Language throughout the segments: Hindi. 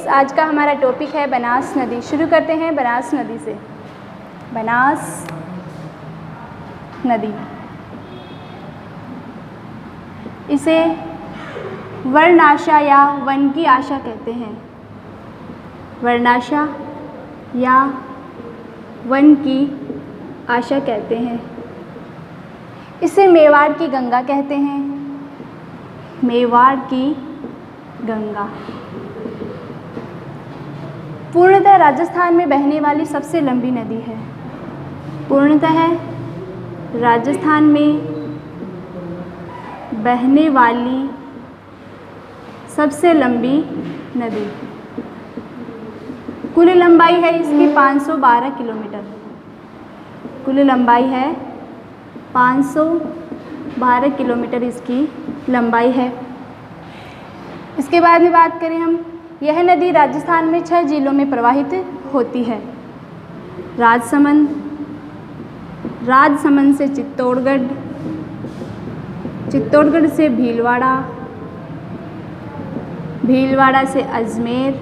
स्टूडेंट्स, आज का हमारा टॉपिक है बनास नदी। शुरू करते हैं बनास नदी से। बनास नदी, इसे वर्णाशा या वन की आशा कहते हैं। वर्णाशा या वन की आशा कहते हैं। इसे मेवाड़ की गंगा कहते हैं। मेवाड़ की गंगा पूर्णतः राजस्थान में बहने वाली सबसे लंबी नदी है। पूर्णतः राजस्थान में बहने वाली सबसे लंबी नदी। कुल लंबाई है इसकी 512 किलोमीटर। कुल लंबाई है 512 किलोमीटर इसकी लंबाई है। इसके बाद में बात करें हम, यह नदी राजस्थान में 6 जिलों में प्रवाहित होती है। राजसमंद, राजसमंद से चित्तौड़गढ़, चित्तौड़गढ़ से भीलवाड़ा, भीलवाड़ा से अजमेर,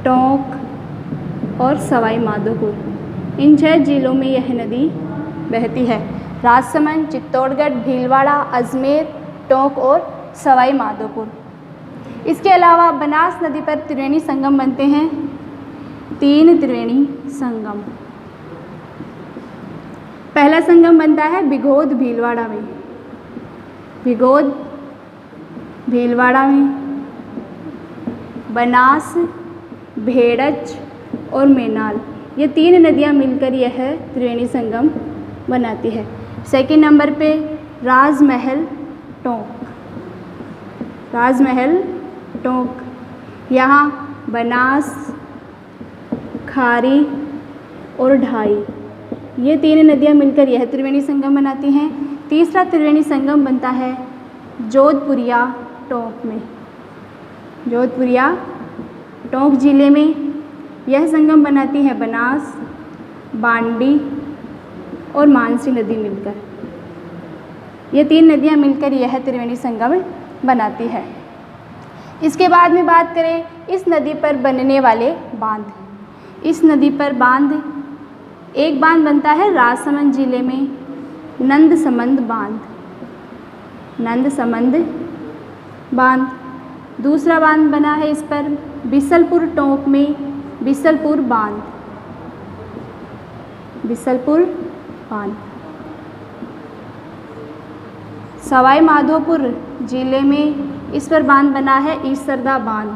टोंक और सवाई माधोपुर। इन 6 जिलों में यह नदी बहती है। राजसमंद, चित्तौड़गढ़, भीलवाड़ा, अजमेर, टोंक और सवाई माधोपुर। इसके अलावा बनास नदी पर त्रिवेणी संगम बनते हैं। 3 त्रिवेणी संगम। पहला संगम बनता है बिघोद भीलवाड़ा में। बिघोद भीलवाड़ा में बनास, भेड़च और मेनाल, ये 3 नदियां मिलकर यह त्रिवेणी संगम बनाती है। सेकंड नंबर पे राजमहल टोंक। राजमहल टोंक, यहाँ बनास, खारी और ढाई, ये 3 नदियां मिलकर यह त्रिवेणी संगम बनाती हैं। तीसरा त्रिवेणी संगम बनता है जोधपुरिया टोंक में। जोधपुरिया टोंक जिले में यह संगम बनाती है बनास, बांडी और मानसी नदी मिलकर। ये 3 नदियां मिलकर यह त्रिवेणी संगम बनाती है। इसके बाद में बात करें इस नदी पर बनने वाले बांध। इस नदी पर बांध, एक बांध बनता है राजसमंद जिले में, नंदसमंद बांध। नंदसमंद बांध। दूसरा बांध बना है इस पर बिसलपुर टोंक में, बिसलपुर बांध। बिसलपुर बांध। सवाई माधोपुर जिले में इस पर बांध बना है ईसरदा बांध।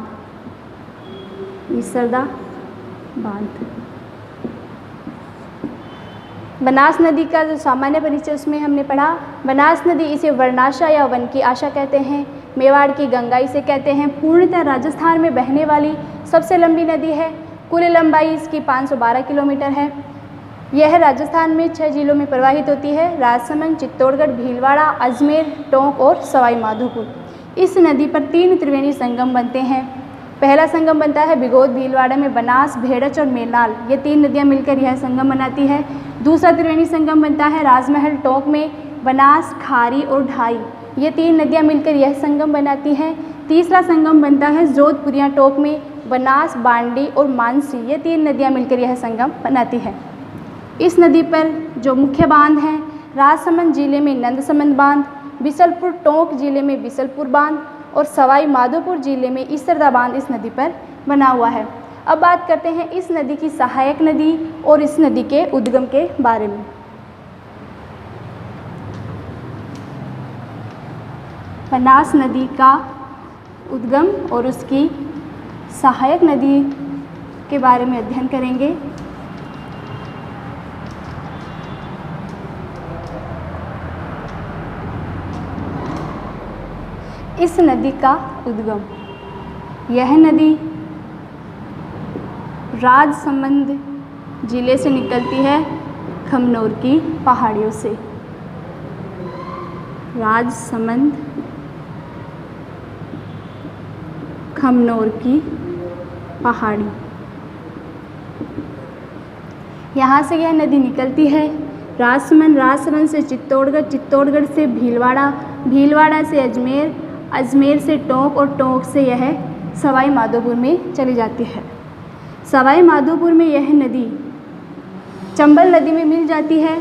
ईसरदा बांध। बनास नदी का जो सामान्य परिचय उसमें हमने पढ़ा। बनास नदी, इसे वर्णाशा या वन की आशा कहते हैं। मेवाड़ की गंगा इसे कहते हैं। पूर्णतः राजस्थान में बहने वाली सबसे लंबी नदी है। कुल लंबाई इसकी 512 किलोमीटर है। यह राजस्थान में 6 जिलों में प्रवाहित होती है। राजसमंद, चित्तौड़गढ़, भीलवाड़ा, अजमेर, टोंक और सवाई माधोपुर। इस नदी पर 3 त्रिवेणी संगम बनते हैं। पहला संगम बनता है बिघोद भीलवाड़ा में बनास, भेड़च और मेनाल, ये 3 नदियां मिलकर यह संगम बनाती है। दूसरा त्रिवेणी संगम बनता है राजमहल टोंक में बनास, खारी और ढाई, ये 3 नदियां मिलकर यह संगम बनाती हैं। तीसरा संगम बनता है जोधपुरिया टोंक में बनास, बांडी और मानसी, ये 3 नदियां मिलकर यह संगम बनाती है। इस नदी पर जो मुख्य बांध हैं, राजसमंद जिले में नंदसमंद बांध, बिसलपुर टोंक जिले में बिसलपुर बांध और सवाई माधोपुर जिले में ईसरदा बांध इस नदी पर बना हुआ है। अब बात करते हैं इस नदी की सहायक नदी और इस नदी के उद्गम के बारे में। बनास नदी का उद्गम और उसकी सहायक नदी के बारे में अध्ययन करेंगे। इस नदी का उद्गम, यह नदी राजसमंद जिले से निकलती है, खमनोर की पहाड़ियों से। राजसमंद, खमनोर की पहाड़ी, यहाँ से यह नदी निकलती है। राजसमंद, राजसमंद से चित्तौड़गढ़, चित्तौड़गढ़ से भीलवाड़ा, भीलवाड़ा से अजमेर, अजमेर से टोंक और टोंक से यह सवाई माधोपुर में चली जाती है। सवाई माधोपुर में यह नदी चंबल नदी में मिल जाती है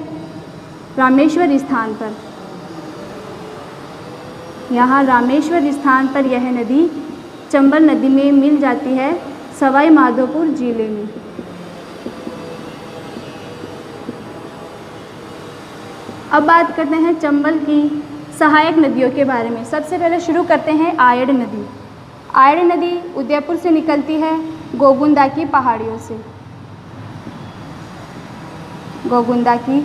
रामेश्वर स्थान पर। यहाँ रामेश्वर स्थान पर यह नदी चंबल नदी में मिल जाती है सवाई माधोपुर जिले में। अब बात करते हैं चंबल की सहायक नदियों के बारे में। सबसे पहले शुरू करते हैं आयड़ नदी। आयड़ नदी उदयपुर से निकलती है गोगुंदा की पहाड़ियों से। गोगुंदा की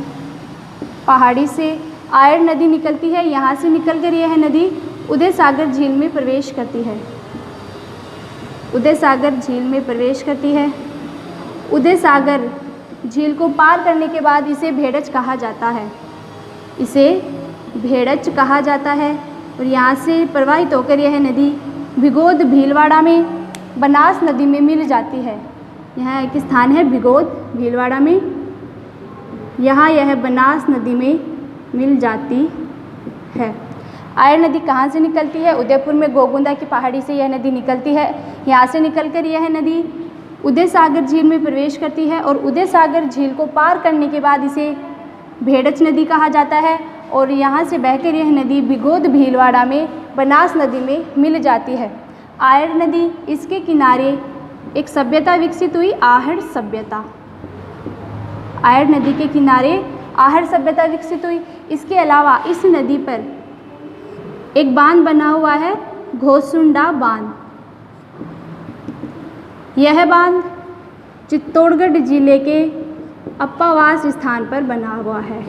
पहाड़ी से आयड़ नदी निकलती है। यहाँ से निकलकर यह नदी उदय सागर झील में प्रवेश करती है। उदय सागर झील में प्रवेश करती है। उदय सागर झील को पार करने के बाद इसे भेड़च कहा जाता है। इसे भेड़च कहा जाता है और यहाँ से प्रवाहित होकर यह नदी भिगोद भीलवाड़ा में बनास नदी में मिल जाती है। यहाँ एक स्थान है भिगोद भीलवाड़ा में, यहाँ यह बनास नदी में मिल जाती है। आयड़ नदी कहाँ से निकलती है? उदयपुर में गोगुंदा की पहाड़ी से यह नदी निकलती है। यहाँ से निकलकर यह नदी उदय सागर झील में प्रवेश करती है और उदय सागर झील को पार करने के बाद इसे भेड़च नदी कहा जाता है और यहाँ से बहकर यह नदी भिगोद भीलवाड़ा में बनास नदी में मिल जाती है। आयड़ नदी, इसके किनारे एक सभ्यता विकसित हुई, आहड़ सभ्यता। आयड़ नदी के किनारे आहड़ सभ्यता विकसित हुई। इसके अलावा इस नदी पर एक बांध बना हुआ है, घोसुंडा बांध। यह बांध चित्तौड़गढ़ जिले के अप्पावास स्थान पर बना हुआ है।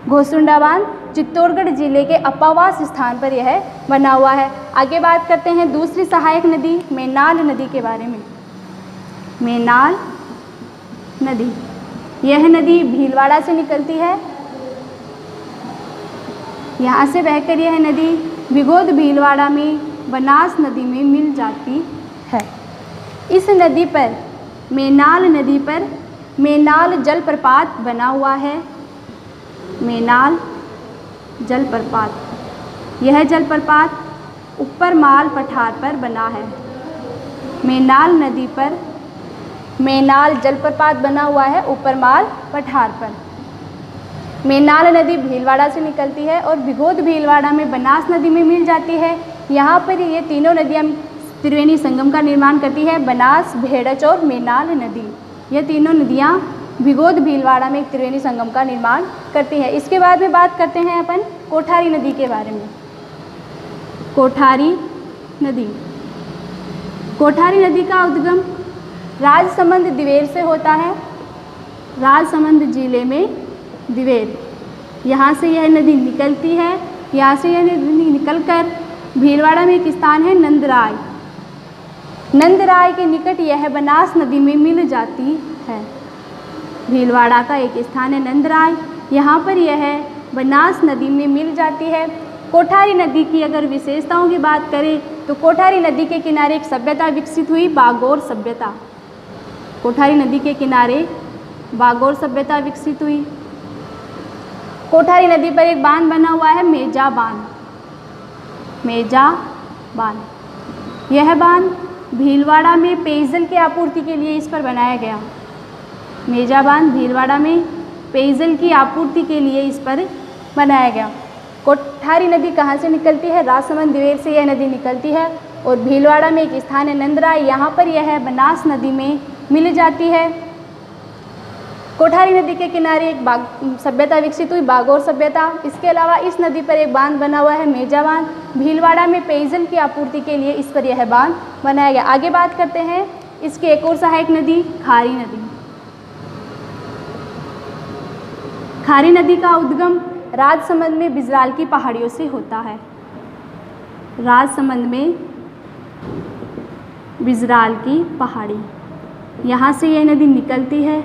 घोसुंडा बांध चित्तौड़गढ़ जिले के अप्पावास स्थान पर यह बना हुआ है। आगे बात करते हैं दूसरी सहायक नदी मेनाल नदी के बारे में। मेनाल नदी, यह नदी भीलवाड़ा से निकलती है। यहाँ से बहकर यह नदी भिगोद भीलवाड़ा में बनास नदी में मिल जाती है। इस नदी पर, मेनाल नदी पर मेनाल जलप्रपात बना हुआ है। मेनाल जलप्रपात, यह जलप्रपात ऊपर माल पठार पर बना है। मेनाल नदी पर मेनाल जलप्रपात बना हुआ है ऊपर माल पठार पर। मेनाल नदी भीलवाड़ा से निकलती है और भिगोद भीलवाड़ा में बनास नदी में मिल जाती है। यहाँ पर ये तीनों नदियाँ त्रिवेणी संगम का निर्माण करती है, बनास, भेड़च और मेनाल नदी। यह तीनों नदियाँ भिगोद भीलवाड़ा में एक त्रिवेणी संगम का निर्माण करती है। इसके बाद में बात करते हैं अपन कोठारी नदी के बारे में। कोठारी नदी, कोठारी नदी का उद्गम राजसमंद दिवेर से होता है। राजसमंद जिले में दिवेर, यहाँ से यह नदी निकलती है। यहाँ से यह नदी निकलकर भीलवाड़ा में एक स्थान है नंदराय। नंदराय के निकट यह बनास नदी में मिल जाती है। भीलवाड़ा का एक स्थान है नंदराय, यहाँ पर यह बनास नदी में मिल जाती है। कोठारी नदी की अगर विशेषताओं की बात करें तो कोठारी नदी के किनारे एक सभ्यता विकसित हुई, बागोर सभ्यता। कोठारी नदी के किनारे बागोर सभ्यता विकसित हुई। कोठारी नदी पर एक बांध बना हुआ है, मेजा बांध। मेजा बांध, यह बांध भीलवाड़ा में पेयजल की आपूर्ति के लिए इस पर बनाया गया। मेजा बांध भीलवाड़ा में पेयजल की आपूर्ति के लिए इस पर बनाया गया। कोठारी नदी कहाँ से निकलती है? राजसमंद दिवेर से यह नदी निकलती है और भीलवाड़ा में एक स्थान है नंदराय, यहाँ पर यह बनास नदी में मिल जाती है। कोठारी नदी के किनारे एक सभ्यता विकसित हुई, बागोर सभ्यता। इसके अलावा इस नदी पर एक बांध बना हुआ है, मेजा बांध। भीलवाड़ा में पेयजल की आपूर्ति के लिए इस पर यह बांध बनाया गया। आगे बात करते हैं इसकी एक और सहायक नदी, खारी नदी। खारी नदी का उद्गम राजसमंद में बिजराल की पहाड़ियों से होता है। राजसमंद में बिजराल की पहाड़ी, यहाँ से यह नदी निकलती है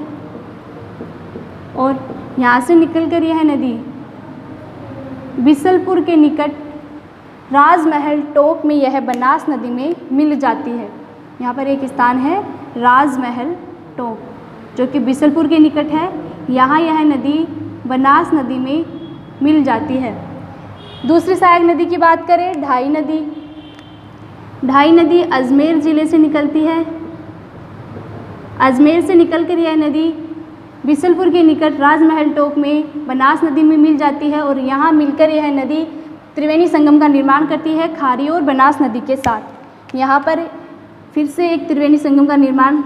और यहाँ से निकलकर यह नदी बिसलपुर के निकट राजमहल टोक में यह बनास नदी में मिल जाती है। यहाँ पर एक स्थान है राजमहल टोक जो कि बिसलपुर के निकट है। यहाँ यह नदी बनास नदी में मिल जाती है। दूसरी सहायक नदी की बात करें, ढाई नदी। ढाई नदी अजमेर ज़िले से निकलती है। अजमेर से निकलकर यह नदी बिसलपुर के निकट राजमहल टोक में बनास नदी में मिल जाती है और यहाँ मिलकर यह नदी त्रिवेणी संगम का निर्माण करती है खारी और बनास नदी के साथ। यहाँ पर फिर से एक त्रिवेणी संगम का निर्माण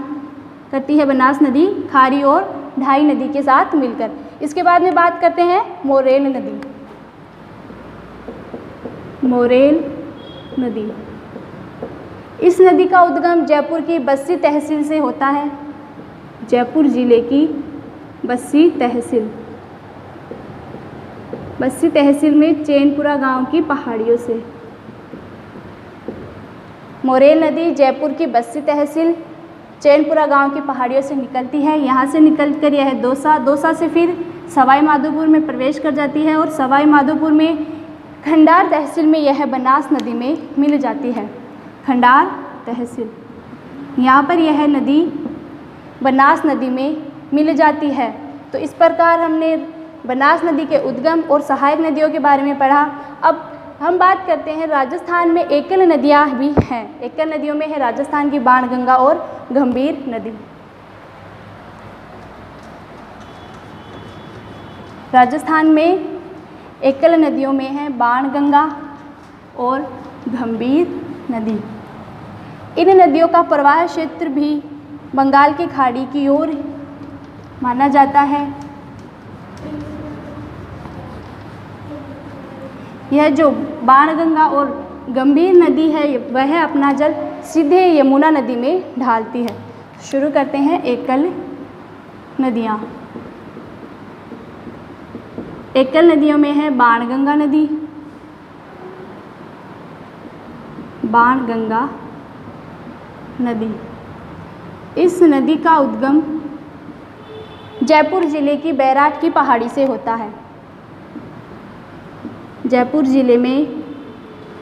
करती है बनास नदी खारी और ढाई नदी के साथ मिलकर। इसके बाद में बात करते हैं मोरेल नदी। मोरेल नदी, इस नदी का उद्गम जयपुर की बस्सी तहसील से होता है। जयपुर जिले की बस्सी तहसील में चैनपुरा गांव की पहाड़ियों से। मोरेल नदी जयपुर की बस्सी तहसील चैनपुरा गांव की पहाड़ियों से निकलती है। यहाँ से निकलकर यह दौसा से फिर सवाई माधोपुर में प्रवेश कर जाती है और सवाई माधोपुर में खंडार तहसील में यह बनास नदी में मिल जाती है। खंडार तहसील, यहाँ पर यह नदी बनास नदी में मिल जाती है। तो इस प्रकार हमने बनास नदी के उद्गम और सहायक नदियों के बारे में पढ़ा। अब हम बात करते हैं राजस्थान में एकल नदियाँ भी हैं। एकल नदियों में है राजस्थान की बाणगंगा और गंभीर नदी। राजस्थान में एकल नदियों में है बाणगंगा और गंभीर नदी। इन नदियों का प्रवाह क्षेत्र भी बंगाल की खाड़ी की ओर माना जाता है। यह जो बाणगंगा और गंभीर नदी है वह अपना जल सीधे यमुना नदी में ढालती है। शुरू करते हैं एकल नदियाँ। एकल नदियों में है बाणगंगा नदी। बाणगंगा नदी, इस नदी का उद्गम जयपुर जिले की बैराट की पहाड़ी से होता है। जयपुर जिले में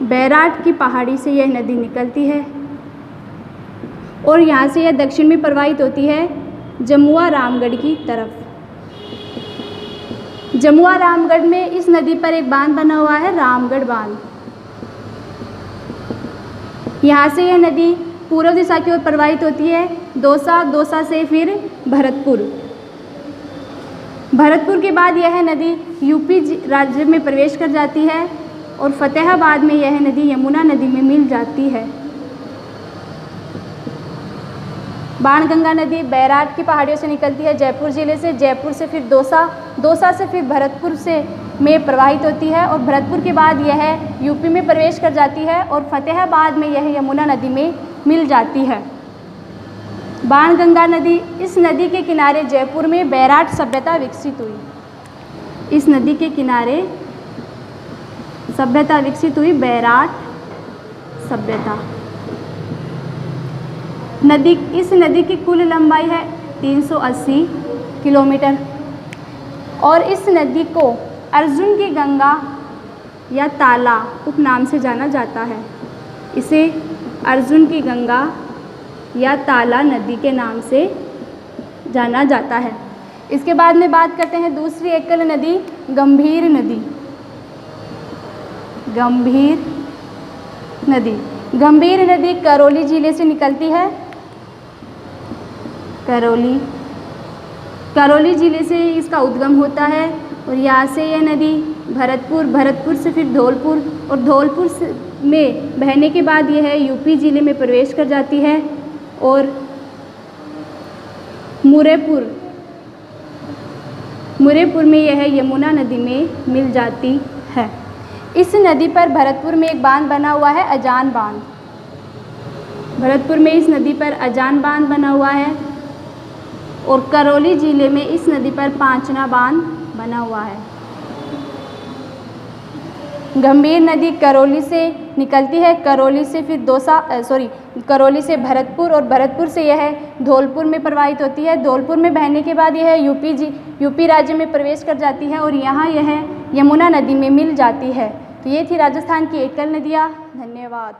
बैराट की पहाड़ी से यह नदी निकलती है और यहाँ से यह दक्षिण में प्रवाहित होती है जमुआ रामगढ़ की तरफ। जमुआ रामगढ़ में इस नदी पर एक बांध बना हुआ है, रामगढ़ बांध। यहाँ से यह नदी पूर्व दिशा की ओर प्रवाहित होती है दौसा से फिर भरतपुर के बाद यह नदी यूपी राज्य में प्रवेश कर जाती है और फतेहाबाद में यह नदी यमुना नदी में मिल जाती है। बाणगंगा नदी बैराट की पहाड़ियों से निकलती है जयपुर जिले से। जयपुर से फिर दौसा से फिर भरतपुर से में प्रवाहित होती है और भरतपुर के बाद यह यूपी में प्रवेश कर जाती है और फतेहाबाद में यह यमुना नदी में मिल जाती है। बाणगंगा नदी, इस नदी के किनारे जयपुर में बैराट सभ्यता विकसित हुई। इस नदी के किनारे सभ्यता विकसित हुई, बैराट सभ्यता। इस नदी की कुल लंबाई है 380 किलोमीटर और इस नदी को अर्जुन की गंगा या ताला उपनाम से जाना जाता है। इसे अर्जुन की गंगा या ताला नदी के नाम से जाना जाता है। इसके बाद में बात करते हैं दूसरी एकल नदी गंभीर नदी। गंभीर नदी करौली जिले से निकलती है। करौली जिले से इसका उद्गम होता है और यहाँ से यह नदी भरतपुर से फिर धौलपुर और धौलपुर में बहने के बाद यह यूपी जिले में प्रवेश कर जाती है और मुरेपुर में यह यमुना नदी में मिल जाती है। इस नदी पर भरतपुर में एक बांध बना हुआ है, अजान बांध। भरतपुर में इस नदी पर अजान बांध बना हुआ है और करौली जिले में इस नदी पर पांचना बांध बना हुआ है। गंभीर नदी करौली से निकलती है। करौली से फिर करौली से भरतपुर और भरतपुर से यह धौलपुर में प्रवाहित होती है। धौलपुर में बहने के बाद यह यूपी राज्य में प्रवेश कर जाती है और यहाँ यह यमुना नदी में मिल जाती है। तो ये थी राजस्थान की एकल नदियाँ। धन्यवाद।